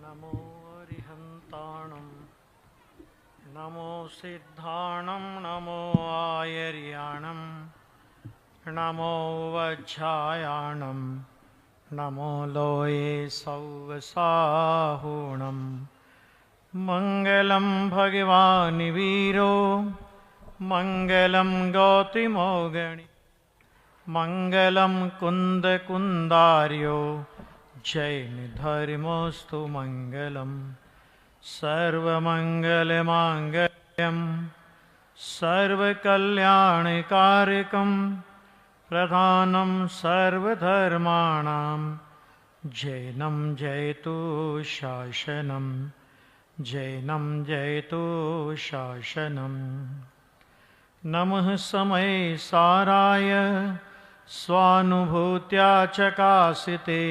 नमो अरिहन्ताणं नमो सिद्धाणं नमो आयर्याणं नमो वज्झायाणं नमो लोये सौवसाहूणं मङ्गलं भगवान् वीरो मङ्गलं गौतमोगणि मङ्गलं कुन्दकुन्दार्यो जैन धर्मोस्तु मङ्गलं सर्वमङ्गलमाङ्गल्यं सर्वकल्याणकारकं प्रधानं सर्वधर्माणां जैनं जयतु शासनं जैनं जयतु शासनं नमः समय साराय स्वानुभूत्या चकासिते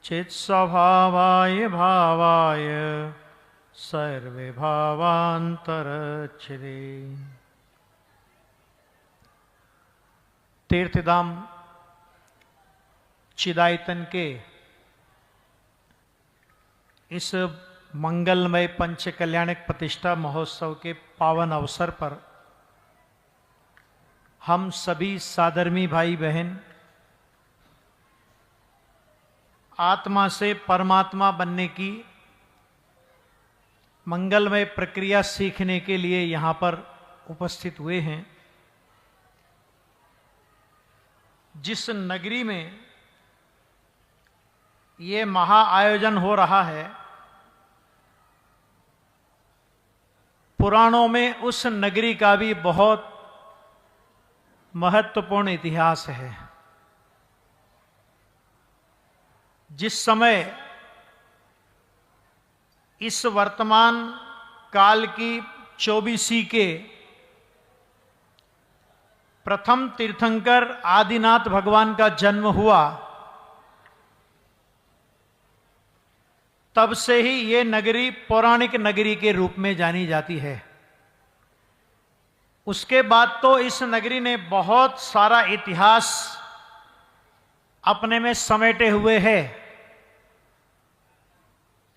चित्स्वभावाय भावाय सर्वे भावांतरच्छिदे। तीर्थधाम चिदायतन के इस मंगलमय पंच कल्याणक प्रतिष्ठा महोत्सव के पावन अवसर पर हम सभी साधर्मी भाई बहन आत्मा से परमात्मा बनने की मंगलमय प्रक्रिया सीखने के लिए यहाँ पर उपस्थित हुए हैं। जिस नगरी में ये महा आयोजन हो रहा है, पुराणों में उस नगरी का भी बहुत महत्वपूर्ण इतिहास है। जिस समय इस वर्तमान काल की 24वीं के प्रथम तीर्थंकर आदिनाथ भगवान का जन्म हुआ, तब से ही ये नगरी पौराणिक नगरी के रूप में जानी जाती है। उसके बाद तो इस नगरी ने बहुत सारा इतिहास अपने में समेटे हुए है,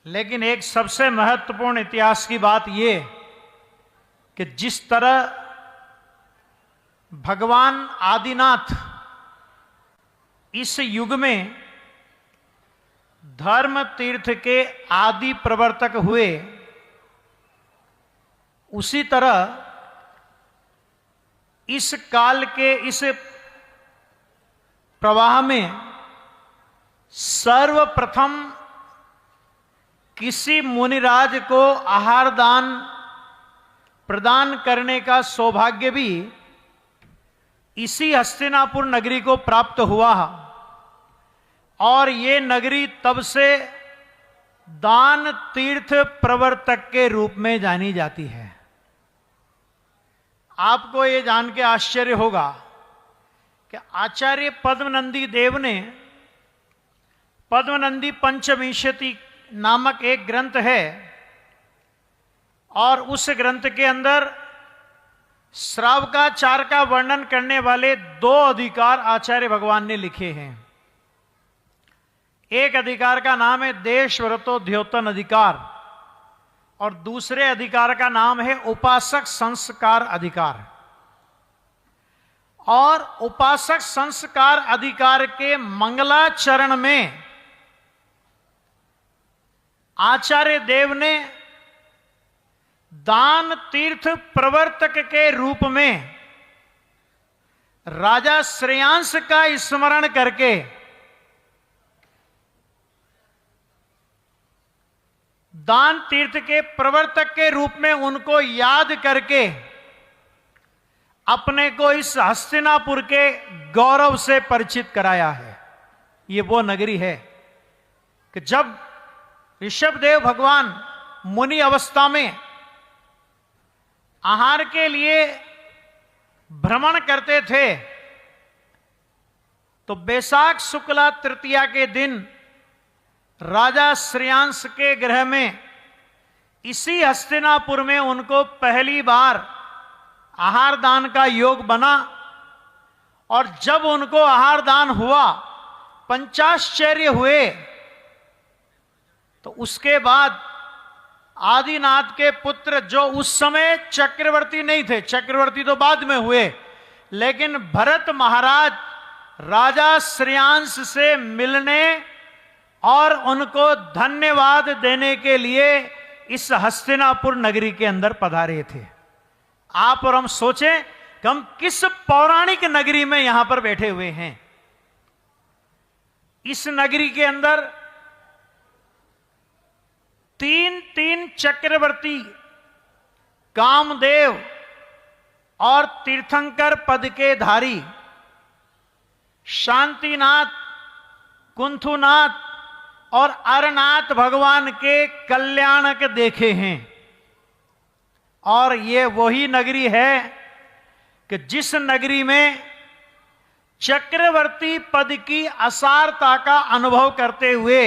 लेकिन एक सबसे महत्वपूर्ण इतिहास की बात यह कि जिस तरह भगवान आदिनाथ इस युग में धर्म तीर्थ के आदि प्रवर्तक हुए, उसी तरह इस काल के इस प्रवाह में सर्वप्रथम किसी मुनिराज को आहार दान प्रदान करने का सौभाग्य भी इसी हस्तिनापुर नगरी को प्राप्त हुआ और ये नगरी तब से दान तीर्थ प्रवर्तक के रूप में जानी जाती है। आपको ये जान के आश्चर्य होगा कि आचार्य पद्मनंदी देव ने पद्मनंदी पंचविंशति नामक एक ग्रंथ है और उस ग्रंथ के अंदर श्रावकाचार का वर्णन करने वाले 2 अधिकार आचार्य भगवान ने लिखे हैं। एक अधिकार का नाम है देशव्रतोद्योतन अधिकार और दूसरे अधिकार का नाम है उपासक संस्कार अधिकार। और उपासक संस्कार अधिकार के मंगलाचरण में आचार्य देव ने दान तीर्थ प्रवर्तक के रूप में राजा श्रेयांस का स्मरण करके दान तीर्थ के प्रवर्तक के रूप में उनको याद करके अपने को इस हस्तिनापुर के गौरव से परिचित कराया है। ये वो नगरी है कि जब ऋषभदेव भगवान मुनि अवस्था में आहार के लिए भ्रमण करते थे तो बैसाख शुक्ला तृतीया के दिन राजा श्रेयांस के गृह में इसी हस्तिनापुर में उनको पहली बार आहार दान का योग बना और जब उनको आहार दान हुआ पंचाश्चर्य हुए, तो उसके बाद आदिनाथ के पुत्र, जो उस समय चक्रवर्ती नहीं थे, चक्रवर्ती तो बाद में हुए, लेकिन भरत महाराज राजा श्रेयांश से मिलने और उनको धन्यवाद देने के लिए इस हस्तिनापुर नगरी के अंदर पधारे थे। आप और हम सोचें कि हम किस पौराणिक नगरी में यहां पर बैठे हुए हैं। इस नगरी के अंदर तीन चक्रवर्ती, कामदेव और तीर्थंकर पद के धारी, शांतिनाथ, कुंथुनाथ और अरनाथ भगवान के कल्याणक देखे हैं। और ये वही नगरी है कि जिस नगरी में चक्रवर्ती पद की असारता का अनुभव करते हुए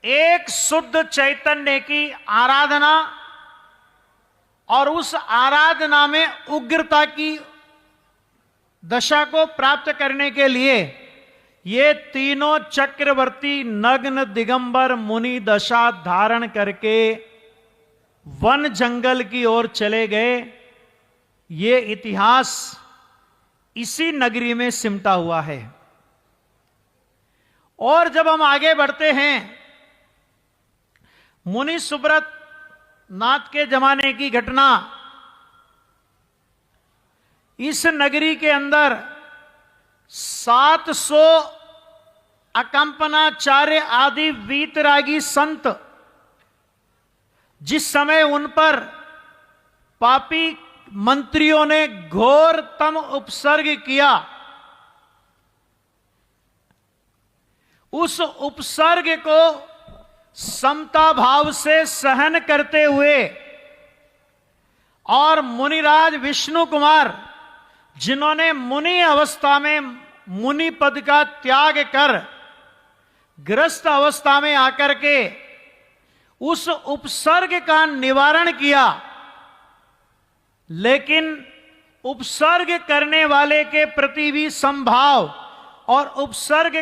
एक शुद्ध चैतन्य की आराधना और उस आराधना में उग्रता की दशा को प्राप्त करने के लिए ये तीनों चक्रवर्ती नग्न दिगंबर मुनि दशा धारण करके वन जंगल की ओर चले गए। ये इतिहास इसी नगरी में सिमटा हुआ है। और जब हम आगे बढ़ते हैं, मुनि सुब्रत नाथ के जमाने की घटना, इस नगरी के अंदर 700 अकंपनाचार्य आदि वीतरागी संत, जिस समय उन पर पापी मंत्रियों ने घोरतम उपसर्ग किया, उस उपसर्ग को समता भाव से सहन करते हुए और मुनिराज विष्णु कुमार, जिन्होंने मुनि अवस्था में मुनि पद का त्याग कर ग्रस्त अवस्था में आकर के उस उपसर्ग का निवारण किया, लेकिन उपसर्ग करने वाले के प्रति भी समभाव और उपसर्ग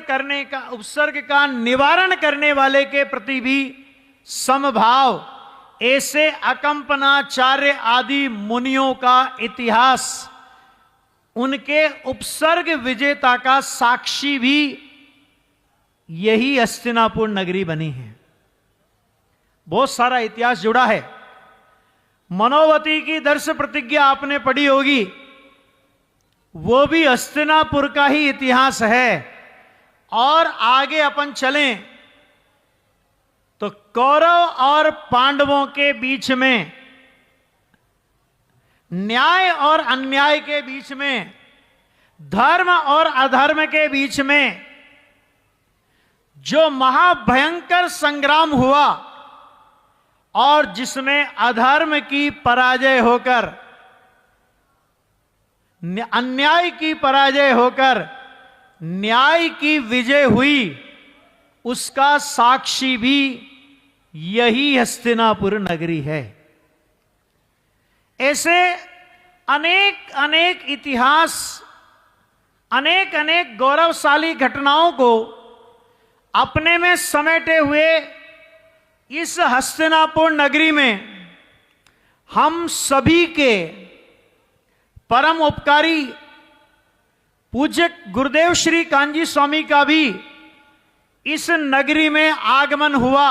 का निवारण करने वाले के प्रति भी समभाव, ऐसे अकंपनाचार्य आदि मुनियों का इतिहास उनके उपसर्ग विजेता का साक्षी भी यही हस्तिनापुर नगरी बनी है। बहुत सारा इतिहास जुड़ा है। मनोवती की दर्श प्रतिज्ञा आपने पढ़ी होगी, वो भी हस्तिनापुर का ही इतिहास है। और आगे अपन चलें तो कौरव और पांडवों के बीच में, न्याय और अन्याय के बीच में, धर्म और अधर्म के बीच में जो महाभयंकर संग्राम हुआ और जिसमें अधर्म की पराजय होकर, अन्याय की पराजय होकर न्याय की विजय हुई, उसका साक्षी भी यही हस्तिनापुर नगरी है। ऐसे अनेक अनेक इतिहास, अनेक अनेक गौरवशाली घटनाओं को अपने में समेटे हुए इस हस्तिनापुर नगरी में हम सभी के परम उपकारी पूज्य गुरुदेव श्री कांजी स्वामी का भी इस नगरी में आगमन हुआ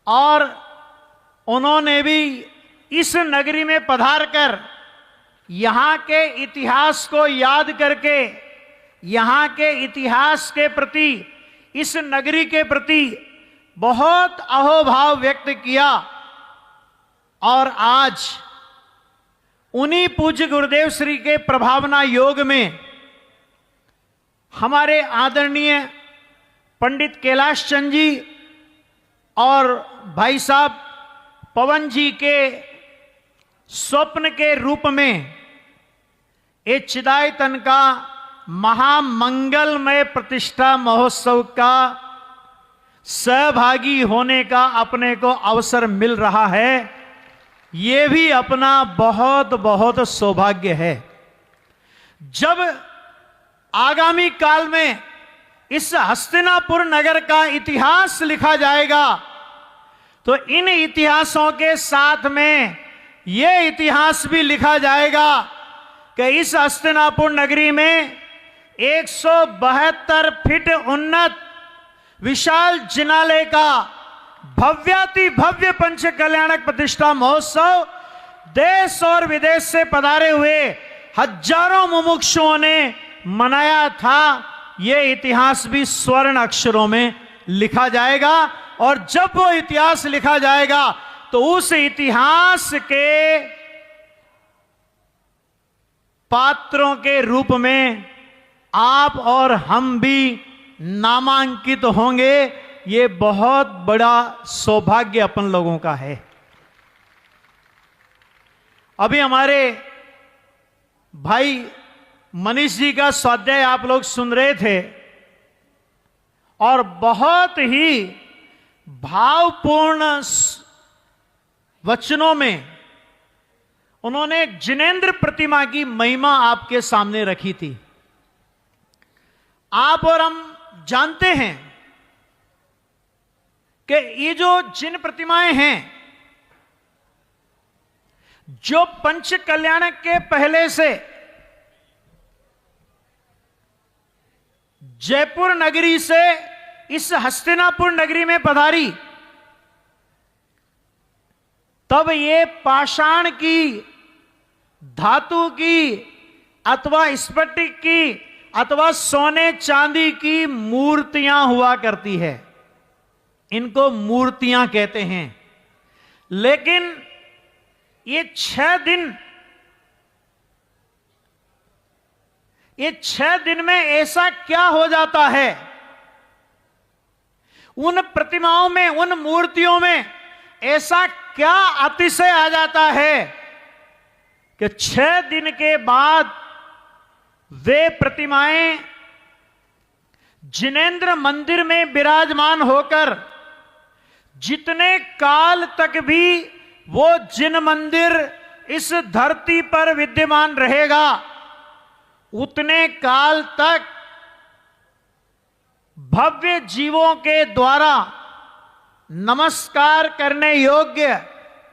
और उन्होंने भी इस नगरी में पधार कर यहां के इतिहास को याद करके, यहां के इतिहास के प्रति, इस नगरी के प्रति बहुत अहोभाव व्यक्त किया। और आज उन्हीं पूज्य गुरुदेव श्री के प्रभावना योग में हमारे आदरणीय पंडित कैलाश चंद जी और भाई साहब पवन जी के स्वप्न के रूप में ये चिदायतन का महामंगलमय प्रतिष्ठा महोत्सव का सहभागी होने का अपने को अवसर मिल रहा है। ये भी अपना बहुत बहुत सौभाग्य है। जब आगामी काल में इस हस्तिनापुर नगर का इतिहास लिखा जाएगा, तो इन इतिहासों के साथ में यह इतिहास भी लिखा जाएगा कि इस हस्तिनापुर नगरी में 172 फीट उन्नत विशाल जिनालय का भव्याति भव्य पंच कल्याणक प्रतिष्ठा महोत्सव देश और विदेश से पधारे हुए हजारों मुमुक्षुओं ने मनाया था। यह इतिहास भी स्वर्ण अक्षरों में लिखा जाएगा, और जब वो इतिहास लिखा जाएगा तो उस इतिहास के पात्रों के रूप में आप और हम भी नामांकित होंगे। ये बहुत बड़ा सौभाग्य अपन लोगों का है। अभी हमारे भाई मनीष जी का स्वाध्याय आप लोग सुन रहे थे, और बहुत ही भावपूर्ण वचनों में उन्होंने जिनेंद्र प्रतिमा की महिमा आपके सामने रखी थी। आप और हम जानते हैं कि ये जो जिन प्रतिमाएं हैं, जो पंच कल्याणक के पहले से जयपुर नगरी से इस हस्तिनापुर नगरी में पधारी, तब ये पाषाण की, धातु की अथवा स्फटिक की अथवा सोने चांदी की मूर्तियां हुआ करती है। इनको मूर्तियां कहते हैं। लेकिन ये 6 दिन में ऐसा क्या हो जाता है, उन प्रतिमाओं में, उन मूर्तियों में ऐसा क्या अतिशय आ जाता है कि 6 दिन के बाद वे प्रतिमाएं जिनेंद्र मंदिर में विराजमान होकर जितने काल तक भी वो जिन मंदिर इस धरती पर विद्यमान रहेगा, उतने काल तक भव्य जीवों के द्वारा नमस्कार करने योग्य,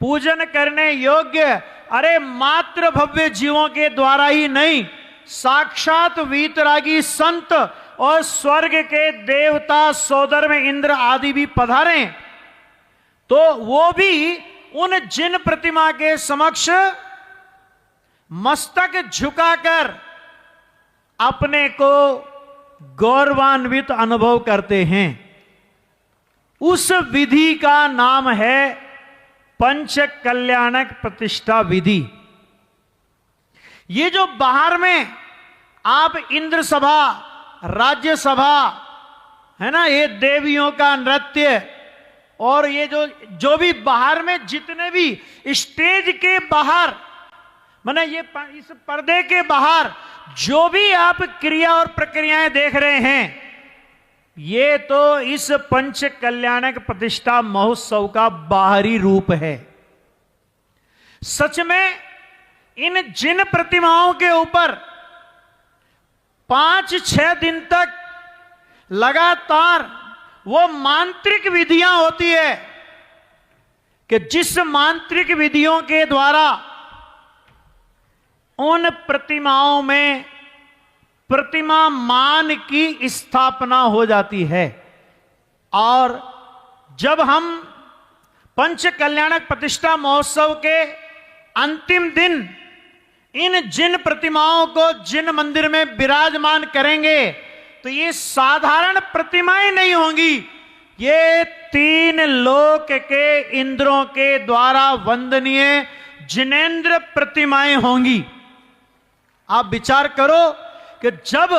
पूजन करने योग्य, अरे मात्र भव्य जीवों के द्वारा ही नहीं, साक्षात वीतरागी संत और स्वर्ग के देवता सोदर में इंद्र आदि भी पधारे, तो वो भी उन जिन प्रतिमा के समक्ष मस्तक झुकाकर अपने को गौरवान्वित अनुभव करते हैं। उस विधि का नाम है पंच कल्याणक प्रतिष्ठा विधि। ये जो बाहर में आप इंद्र सभा, राज्य सभा है ना, ये देवियों का नृत्य, और ये जो भी बाहर में जितने भी स्टेज के बाहर, माने ये इस पर्दे के बाहर जो भी आप क्रिया और प्रक्रियाएं देख रहे हैं, ये तो इस पंच कल्याणक प्रतिष्ठा महोत्सव का बाहरी रूप है। सच में इन जिन प्रतिमाओं के ऊपर 5-6 दिन तक लगातार वो मांत्रिक विधियां होती है कि जिस मांत्रिक विधियों के द्वारा उन प्रतिमाओं में प्रतिमा मान की स्थापना हो जाती है। और जब हम पंच कल्याणक प्रतिष्ठा महोत्सव के अंतिम दिन इन जिन प्रतिमाओं को जिन मंदिर में विराजमान करेंगे, तो ये साधारण प्रतिमाएं नहीं होंगी, ये 3 लोक के इंद्रों के द्वारा वंदनीय जिनेंद्र प्रतिमाएं होंगी। आप विचार करो कि जब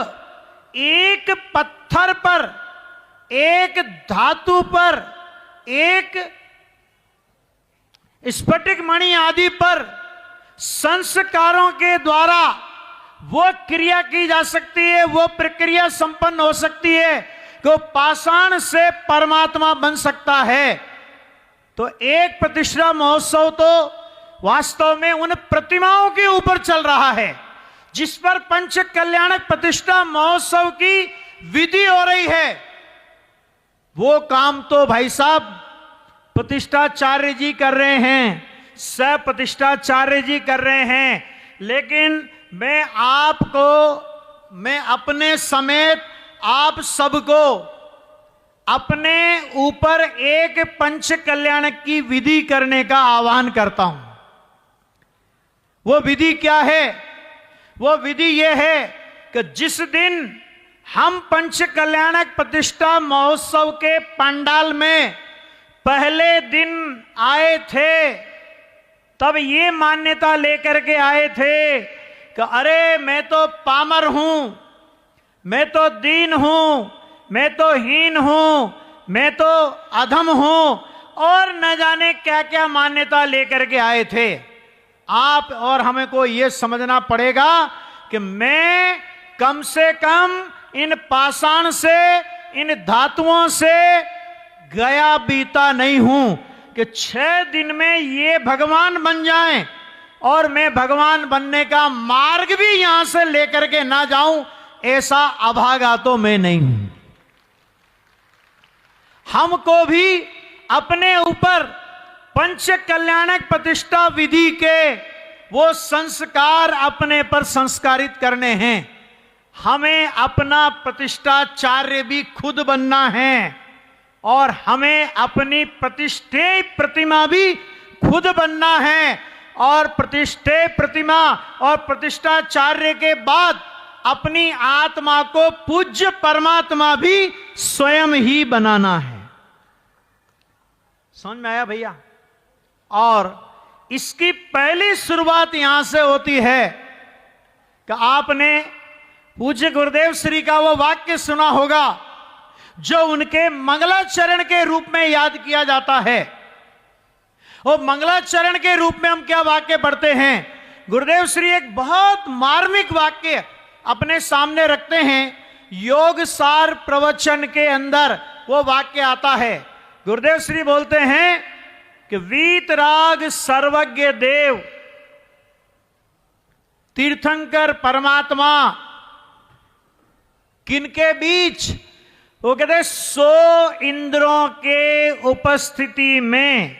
एक पत्थर पर, एक धातु पर, एक स्फटिक मणि आदि पर संस्कारों के द्वारा वो क्रिया की जा सकती है, वो प्रक्रिया संपन्न हो सकती है कि वो पाषाण से परमात्मा बन सकता है, तो एक प्रतिष्ठा महोत्सव तो वास्तव में उन प्रतिमाओं के ऊपर चल रहा है जिस पर पंच कल्याणक प्रतिष्ठा महोत्सव की विधि हो रही है, वो काम तो भाई साहब प्रतिष्ठाचार्य जी कर रहे हैं, सब प्रतिष्ठाचार्य जी कर रहे हैं। लेकिन मैं अपने समेत आप सबको अपने ऊपर एक पंच कल्याण की विधि करने का आह्वान करता हूं। वो विधि क्या है? वो विधि यह है कि जिस दिन हम पंच कल्याणक प्रतिष्ठा महोत्सव के पंडाल में पहले दिन आए थे, तब ये मान्यता लेकर के आए थे कि अरे मैं तो पामर हूं, मैं तो दीन हूं, मैं तो हीन हूं, मैं तो अधम हूं, और न जाने क्या क्या मान्यता लेकर के आए थे। आप और हमें को यह समझना पड़ेगा कि मैं कम से कम इन पाषाण से, इन धातुओं से गया बीता नहीं हूं कि 6 दिन में ये भगवान बन जाएं और मैं भगवान बनने का मार्ग भी यहां से लेकर के ना जाऊं, ऐसा अभागा तो मैं नहीं हूं। हमको भी अपने ऊपर पंच कल्याणक प्रतिष्ठा विधि के वो संस्कार अपने पर संस्कारित करने हैं। हमें अपना प्रतिष्ठाचार्य भी खुद बनना है और हमें अपनी प्रतिष्ठेय प्रतिमा भी खुद बनना है, और प्रतिष्ठेय प्रतिमा और प्रतिष्ठाचार्य के बाद अपनी आत्मा को पूज्य परमात्मा भी स्वयं ही बनाना है। समझ में आया भैया? और इसकी पहली शुरुआत यहां से होती है कि आपने पूज्य गुरुदेव श्री का वो वाक्य सुना होगा जो उनके मंगलाचरण के रूप में याद किया जाता है। और मंगलाचरण के रूप में हम क्या वाक्य पढ़ते हैं? गुरुदेव श्री एक बहुत मार्मिक वाक्य अपने सामने रखते हैं। योग सार प्रवचन के अंदर वो वाक्य आता है। गुरुदेव श्री बोलते हैं कि वीतराग सर्वज्ञ देव तीर्थंकर परमात्मा किनके बीच? वो कहते 100 इंद्रों के उपस्थिति में,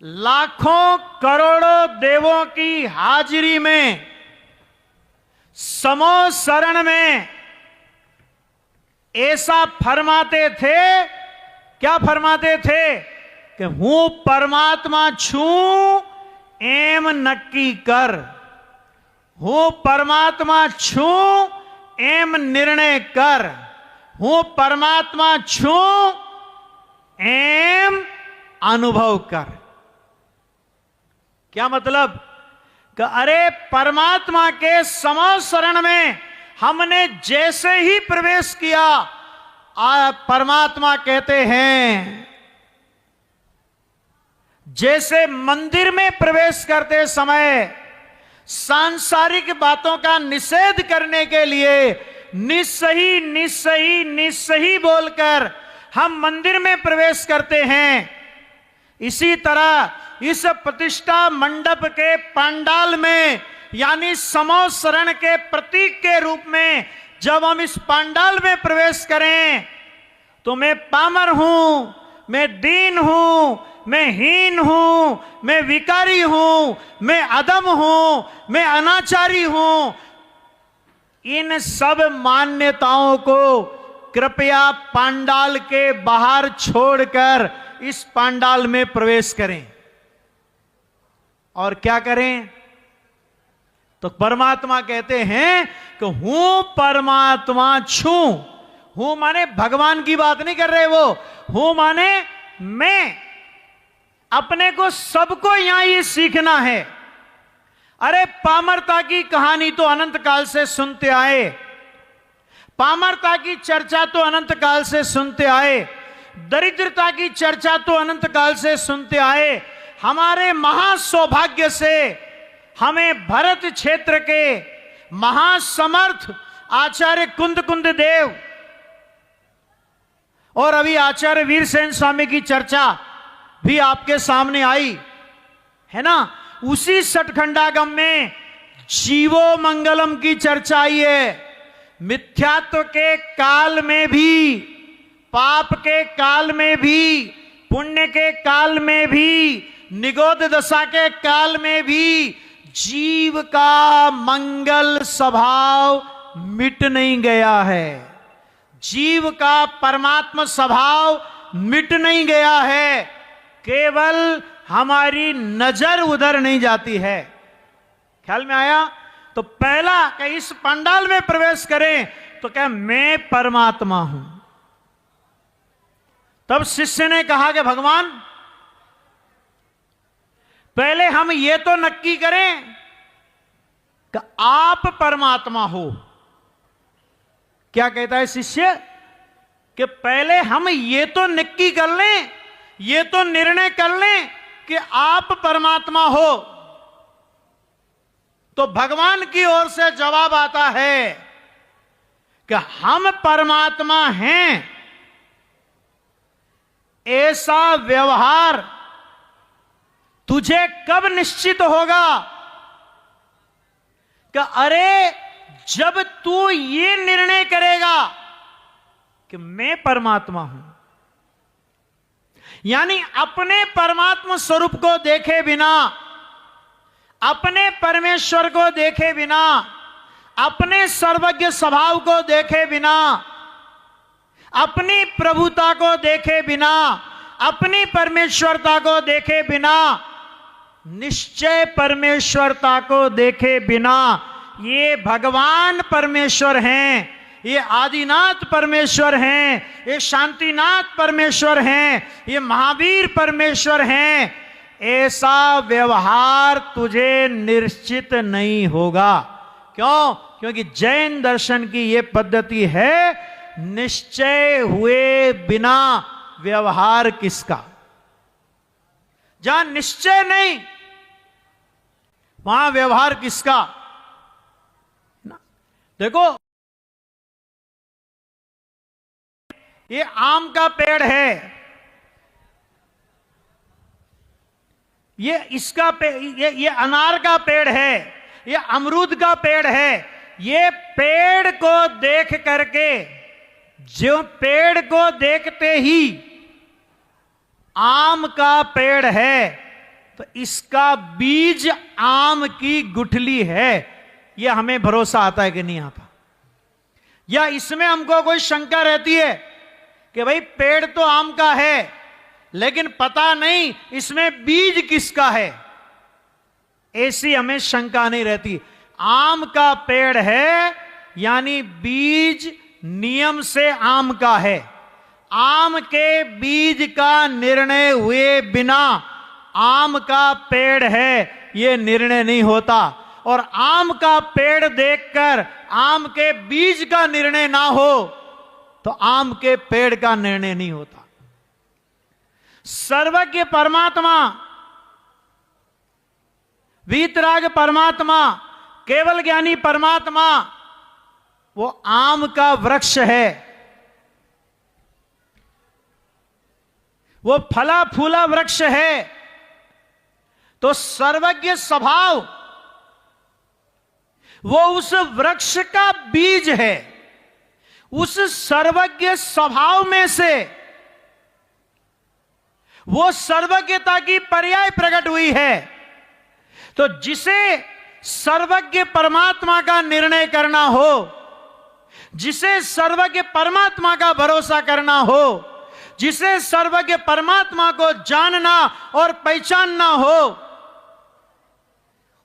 लाखों करोड़ों देवों की हाजिरी में, समो शरण में ऐसा फरमाते थे। क्या फरमाते थे? कि हूं परमात्मा छूं एम नक्की कर, हूं परमात्मा छूं एम निर्णय कर, हूं परमात्मा छूं एम अनुभव कर। क्या मतलब? कि अरे परमात्मा के समशरण में हमने जैसे ही प्रवेश किया, परमात्मा कहते हैं जैसे मंदिर में प्रवेश करते समय सांसारिक बातों का निषेध करने के लिए निस्सही निस्सही निस्सही बोलकर हम मंदिर में प्रवेश करते हैं, इसी तरह इस प्रतिष्ठा मंडप के पंडाल में, यानी समो शरण के प्रतीक के रूप में जब हम इस पंडाल में प्रवेश करें तो मैं पामर हूं, मैं दीन हूं, मैं हीन हूं, मैं विकारी हूं, मैं अधम हूं, मैं अनाचारी हूं, इन सब मान्यताओं को कृपया पंडाल के बाहर छोड़कर इस पंडाल में प्रवेश करें। और क्या करें? तो परमात्मा कहते हैं कि हूं परमात्मा छूं। हूं माने भगवान की बात नहीं कर रहे वो, हूं माने मैं। अपने को सबको यहां ये सीखना है। अरे पामरता की कहानी तो अनंत काल से सुनते आए, पामरता की चर्चा तो अनंत काल से सुनते आए, दरिद्रता की चर्चा तो अनंत काल से सुनते आए। हमारे महासौभाग्य से हमें भरत क्षेत्र के महासमर्थ आचार्य कुंद देव और अभी आचार्य वीरसेन स्वामी की चर्चा भी आपके सामने आई है ना। उसी सठखंडागम में जीवो मंगलम की चर्चा आई है। मिथ्यात्व के काल में भी, पाप के काल में भी, पुण्य के काल में भी, निगोद दशा के काल में भी जीव का मंगल स्वभाव मिट नहीं गया है। जीव का परमात्मा स्वभाव मिट नहीं गया है, केवल हमारी नजर उधर नहीं जाती है। ख्याल में आया? तो पहला कि इस पंडाल में प्रवेश करें तो क्या मैं परमात्मा हूं। तब शिष्य ने कहा कि भगवान पहले हम ये तो नक्की करें कि आप परमात्मा हो। क्या कहता है शिष्य? कि पहले हम ये तो नक्की कर लें, ये तो निर्णय कर लें कि आप परमात्मा हो। तो भगवान की ओर से जवाब आता है कि हम परमात्मा हैं, ऐसा व्यवहार तुझे कब निश्चित होगा कि अरे जब तू ये निर्णय करेगा कि मैं परमात्मा हूं, यानी अपने परमात्मा स्वरूप को देखे बिना, अपने परमेश्वर को देखे बिना, अपने सर्वज्ञ स्वभाव को देखे बिना, अपनी प्रभुता को देखे बिना, अपनी परमेश्वरता को देखे बिना, निश्चय परमेश्वरता को देखे बिना, ये भगवान परमेश्वर हैं, ये आदिनाथ परमेश्वर हैं, ये शांतिनाथ परमेश्वर हैं, ये महावीर परमेश्वर हैं, ऐसा व्यवहार तुझे निश्चित नहीं होगा। क्यों? क्योंकि जैन दर्शन की यह पद्धति है, निश्चय हुए बिना व्यवहार किसका। जहां निश्चय नहीं वहां व्यवहार किसका। देखो, ये आम का पेड़ है, ये इसका ये अनार का पेड़ है, ये अमरूद का पेड़ है। ये पेड़ को देख करके, जो पेड़ को देखते ही आम का पेड़ है, तो इसका बीज आम की गुठली है, यह हमें भरोसा आता है कि नहीं आता? या इसमें हमको कोई शंका रहती है कि भाई पेड़ तो आम का है, लेकिन पता नहीं इसमें बीज किसका है? ऐसी हमें शंका नहीं रहती। आम का पेड़ है, यानी बीज नियम से आम का है। आम के बीज का निर्णय हुए बिना आम का पेड़ है, यह निर्णय नहीं होता। और आम का पेड़ देखकर आम के बीज का निर्णय ना हो तो आम के पेड़ का निर्णय नहीं होता। सर्वज्ञ परमात्मा, वीतराग परमात्मा, केवल ज्ञानी परमात्मा, वो आम का वृक्ष है, वो फला फूला वृक्ष है। तो सर्वज्ञ स्वभाव वो उस वृक्ष का बीज है। उस सर्वज्ञ स्वभाव में से वो सर्वज्ञता की पर्याय प्रकट हुई है। तो जिसे सर्वज्ञ परमात्मा का निर्णय करना हो, जिसे सर्वज्ञ परमात्मा का भरोसा करना हो, जिसे सर्वज्ञ परमात्मा को जानना और पहचानना हो,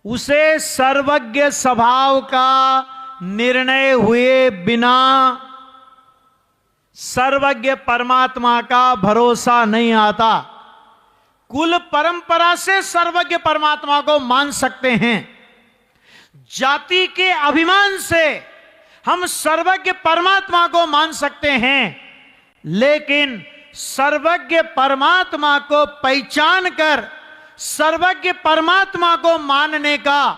उसे सर्वज्ञ स्वभाव का निर्णय हुए बिना सर्वज्ञ परमात्मा का भरोसा नहीं आता। कुल परंपरा से सर्वज्ञ परमात्मा को मान सकते हैं, जाति के अभिमान से हम सर्वज्ञ परमात्मा को मान सकते हैं, लेकिन सर्वज्ञ परमात्मा को पहचान कर सर्वज्ञ परमात्मा को मानने का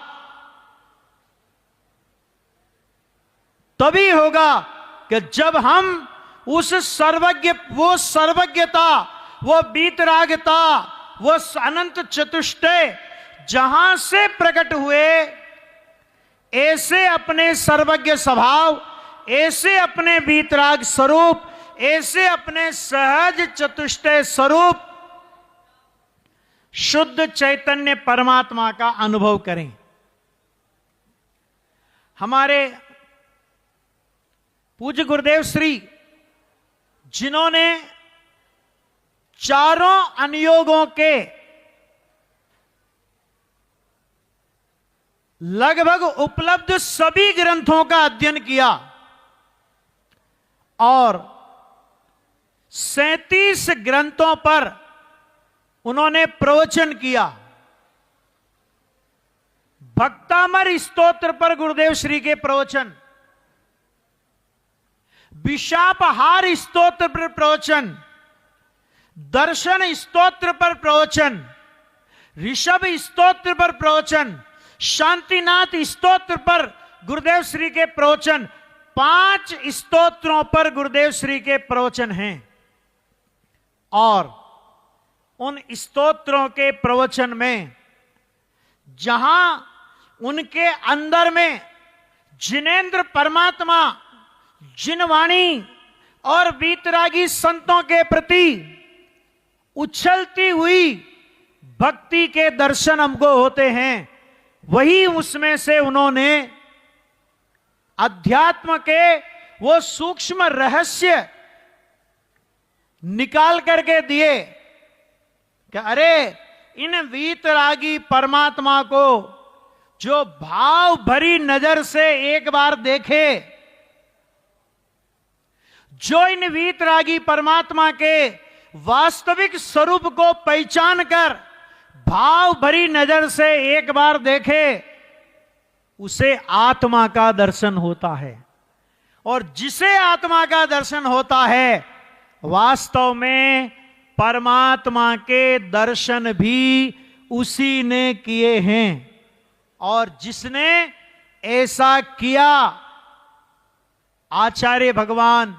तभी होगा कि जब हम उस सर्वज्ञ, वो सर्वज्ञता, वो वीतरागता, वो अनंत चतुष्टय जहां से प्रकट हुए, ऐसे अपने सर्वज्ञ स्वभाव, ऐसे अपने वीतराग स्वरूप, ऐसे अपने सहज चतुष्टय स्वरूप शुद्ध चैतन्य परमात्मा का अनुभव करें। हमारे पूज्य गुरुदेव श्री, जिन्होंने चारों अनुयोगों के लगभग उपलब्ध सभी ग्रंथों का अध्ययन किया और 37 ग्रंथों पर उन्होंने प्रवचन किया। भक्तामर स्तोत्र पर गुरुदेव श्री के प्रवचन, विशापहार स्तोत्र पर प्रवचन, दर्शन स्तोत्र पर प्रवचन, ऋषभ स्तोत्र पर प्रवचन, शांतिनाथ स्तोत्र पर गुरुदेव श्री के प्रवचन, 5 स्तोत्रों पर गुरुदेव श्री के प्रवचन हैं। और उन स्तोत्रों के प्रवचन में जहां उनके अंदर में जिनेंद्र परमात्मा, जिनवाणी और वीतरागी संतों के प्रति उछलती हुई भक्ति के दर्शन हमको होते हैं, वही उसमें से उन्होंने अध्यात्म के वो सूक्ष्म रहस्य निकाल करके दिए कि अरे इन वीतरागी परमात्मा को जो भाव भरी नजर से एक बार देखे, जो इन वीतरागी परमात्मा के वास्तविक स्वरूप को पहचान कर भाव भरी नजर से एक बार देखे, उसे आत्मा का दर्शन होता है। और जिसे आत्मा का दर्शन होता है, वास्तव में परमात्मा के दर्शन भी उसी ने किए हैं। और जिसने ऐसा किया, आचार्य भगवान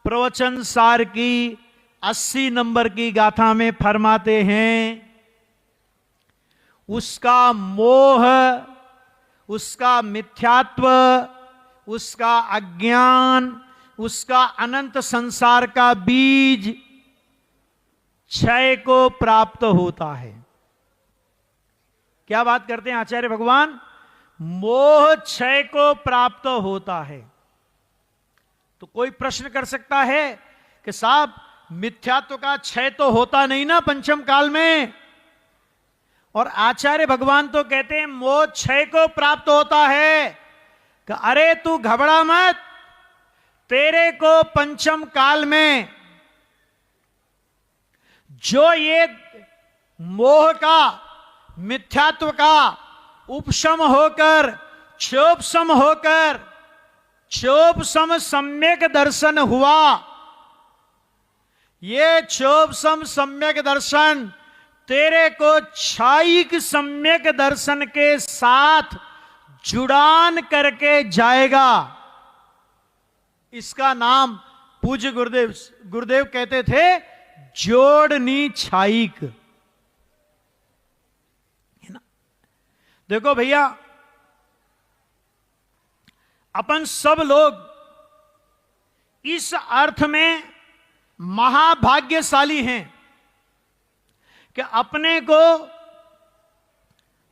प्रवचन सार की 80 नंबर की गाथा में फरमाते हैं, उसका मोह, उसका मिथ्यात्व, उसका अज्ञान, उसका अनंत संसार का बीज क्षय को प्राप्त होता है। क्या बात करते हैं आचार्य भगवान? मोह क्षय को प्राप्त होता है। तो कोई प्रश्न कर सकता है कि साहब मिथ्यात्व का क्षय तो होता नहीं ना पंचम काल में, और आचार्य भगवान तो कहते हैं मोह क्षय को प्राप्त होता है। कि अरे तू घबरा मत, तेरे को पंचम काल में जो ये मोह का, मिथ्यात्व का उपशम होकर, क्षोभसम होकर, क्षोभसम सम्यक दर्शन हुआ, ये क्षोभसम सम्यक दर्शन तेरे को क्षायिक सम्यक दर्शन के साथ जुड़ान करके जाएगा। इसका नाम पूज्य गुरुदेव कहते थे जोड़नी क्षायिक। है ना? देखो भैया, अपन सब लोग इस अर्थ में महाभाग्यशाली हैं कि अपने को,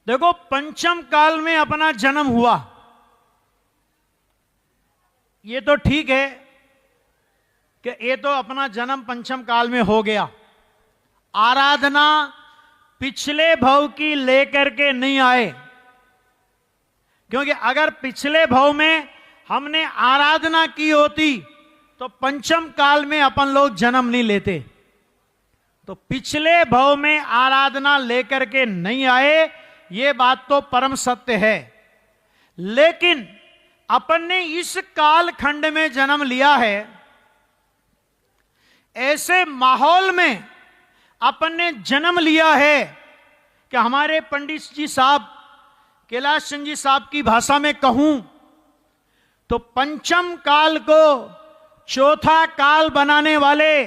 देखो पंचम काल में अपना जन्म हुआ, ये तो ठीक है कि ये तो अपना जन्म पंचम काल में हो गया। आराधना पिछले भव की लेकर के नहीं आए, क्योंकि अगर पिछले भव में हमने आराधना की होती तो पंचम काल में अपन लोग जन्म नहीं लेते। तो पिछले भव में आराधना लेकर के नहीं आए, ये बात तो परम सत्य है। लेकिन अपन ने इस काल खंड में जन्म लिया है, ऐसे माहौल में अपन ने जन्म लिया है कि हमारे पंडित जी साहब, कैलाश चंद जी साहब की भाषा में कहूं तो पंचम काल को चौथा काल बनाने वाले,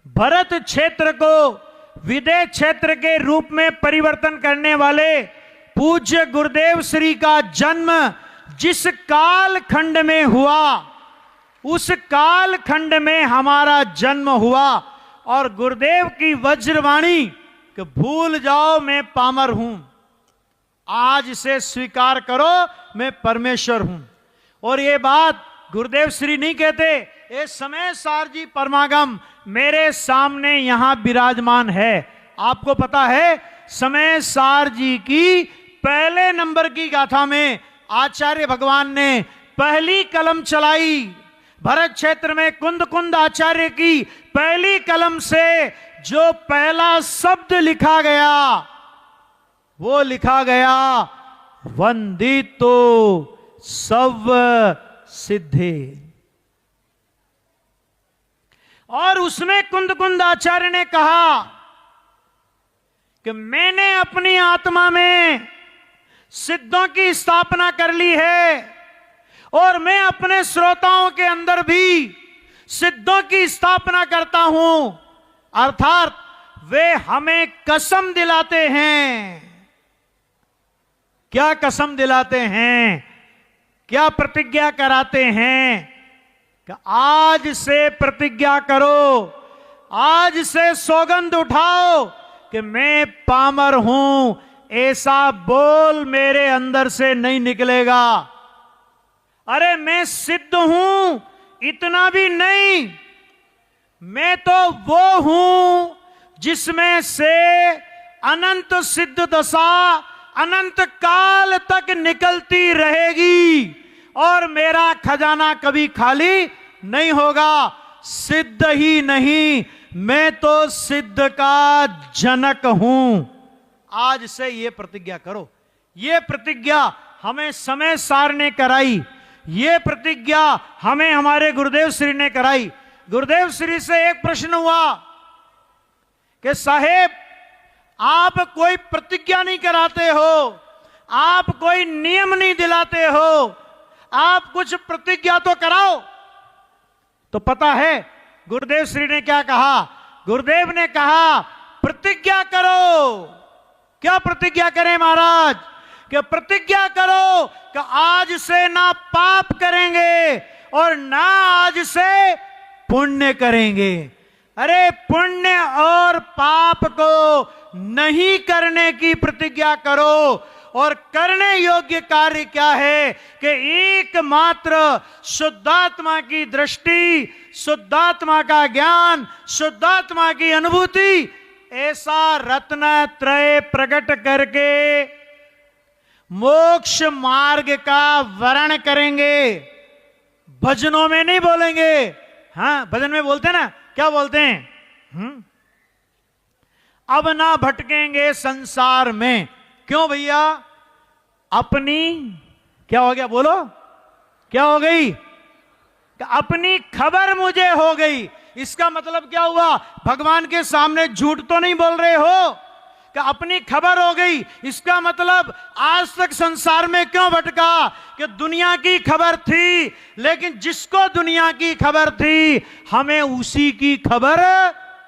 भरत क्षेत्र को विदेह क्षेत्र के रूप में परिवर्तन करने वाले पूज्य गुरुदेव श्री का जन्म जिस काल खंड में हुआ उस काल खंड में हमारा जन्म हुआ। और गुरुदेव की वज्रवाणी कि भूल जाओ मैं पामर हूं, आज से स्वीकार करो मैं परमेश्वर हूं। और ये बात गुरुदेव श्री नहीं कहते, ये समय सार जी परमागम मेरे सामने यहां विराजमान है। आपको पता है समय सार जी की पहले नंबर की गाथा में आचार्य भगवान ने पहली कलम चलाई। भरत क्षेत्र में कुंद कुंद आचार्य की पहली कलम से जो पहला शब्द लिखा गया वो लिखा गया वंदितो सव सिद्धे। और उसमें कुंद कुंद आचार्य ने कहा कि मैंने अपनी आत्मा में सिद्धों की स्थापना कर ली है और मैं अपने श्रोताओं के अंदर भी सिद्धों की स्थापना करता हूं। अर्थात वे हमें कसम दिलाते हैं। क्या कसम दिलाते हैं, क्या प्रतिज्ञा कराते हैं कि आज से प्रतिज्ञा करो, आज से सौगंध उठाओ कि मैं पामर हूं, ऐसा बोल मेरे अंदर से नहीं निकलेगा। अरे मैं सिद्ध हूं इतना भी नहीं, मैं तो वो हूं जिसमें से अनंत सिद्ध दशा अनंत काल तक निकलती रहेगी और मेरा खजाना कभी खाली नहीं होगा। सिद्ध ही नहीं, मैं तो सिद्ध का जनक हूं। आज से ये प्रतिज्ञा करो। ये प्रतिज्ञा हमें समय सार ने कराई, ये प्रतिज्ञा हमें हमारे गुरुदेव श्री ने कराई। गुरुदेव श्री से एक प्रश्न हुआ कि साहेब आप कोई प्रतिज्ञा नहीं कराते हो, आप कोई नियम नहीं दिलाते हो, आप कुछ प्रतिज्ञा तो कराओ। तो पता है गुरुदेव श्री ने क्या कहा? गुरुदेव ने कहा प्रतिज्ञा करो। क्या प्रतिज्ञा करें महाराज? कि प्रतिज्ञा करो कि आज से ना पाप करेंगे और ना आज से पुण्य करेंगे। अरे पुण्य और पाप को नहीं करने की प्रतिज्ञा करो। और करने योग्य कार्य क्या है कि एकमात्र शुद्धात्मा की दृष्टि, शुद्धात्मा का ज्ञान, शुद्धात्मा की अनुभूति, ऐसा रत्न त्रय प्रकट करके मोक्ष मार्ग का वर्ण करेंगे। भजनों में नहीं बोलेंगे। हाँ, भजन में बोलते हैं ना, क्या बोलते हैं? अब ना भटकेंगे संसार में। क्यों भैया? अपनी क्या हो गया? बोलो, क्या हो गई? अपनी खबर मुझे हो गई। इसका मतलब क्या हुआ? भगवान के सामने झूठ तो नहीं बोल रहे हो कि अपनी खबर हो गई। इसका मतलब आज तक संसार में क्यों भटका? कि दुनिया की खबर थी, लेकिन जिसको दुनिया की खबर थी हमें उसी की खबर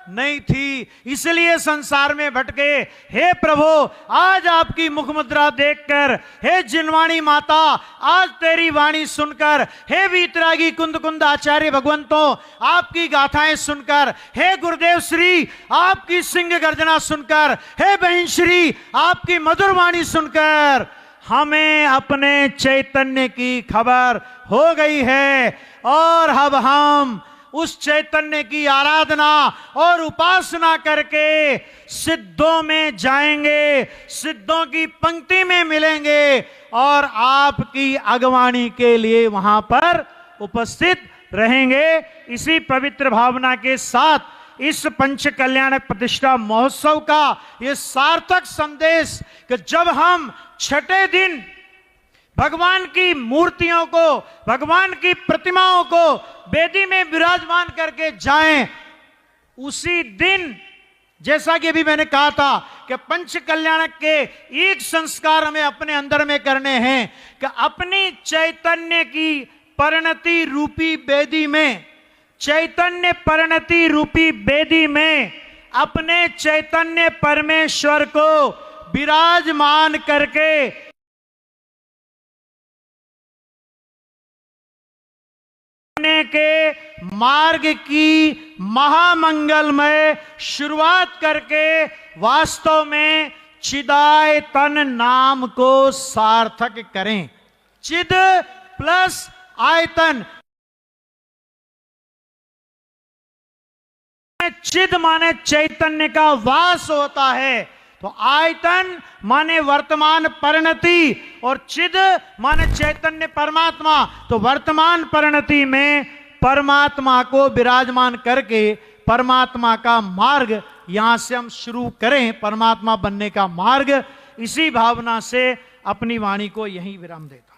नहीं थी, इसलिए संसार में भटके। हे प्रभु, आज आपकी मुख मुद्रा देखकर, हे जिनवाणी माता, आज तेरी वाणी सुनकर, हे वीतरागी कुंद कुंद आचार्य भगवंतों, आपकी गाथाएं सुनकर, हे गुरुदेव श्री आपकी सिंह गर्जना सुनकर, हे बहन श्री आपकी मधुर वाणी सुनकर हमें अपने चैतन्य की खबर हो गई है। और अब हम उस चैतन्य की आराधना और उपासना करके सिद्धों में जाएंगे, सिद्धों की पंक्ति में मिलेंगे और आपकी अगवानी के लिए वहां पर उपस्थित रहेंगे। इसी पवित्र भावना के साथ इस पंच कल्याण प्रतिष्ठा महोत्सव का ये सार्थक संदेश कि जब हम छठे दिन भगवान की मूर्तियों को, भगवान की प्रतिमाओं को वेदी में विराजमान करके जाएं, उसी दिन जैसा कि अभी मैंने कहा था कि पंच कल्याण के एक संस्कार हमें अपने अंदर में करने हैं कि अपनी चैतन्य की परिणति रूपी वेदी में, चैतन्य परिणति रूपी वेदी में अपने चैतन्य परमेश्वर को विराजमान करके बनने के मार्ग की महामंगलमय शुरुआत करके वास्तव में चिदायतन नाम को सार्थक करें। चिद प्लस आयतन, चिद माने चैतन्य का वास होता है, तो आयतन माने वर्तमान परिणति और चिद माने चैतन्य परमात्मा। तो वर्तमान परिणति में परमात्मा को विराजमान करके परमात्मा का मार्ग यहां से हम शुरू करें, परमात्मा बनने का मार्ग। इसी भावना से अपनी वाणी को यहीं विराम देता हूं।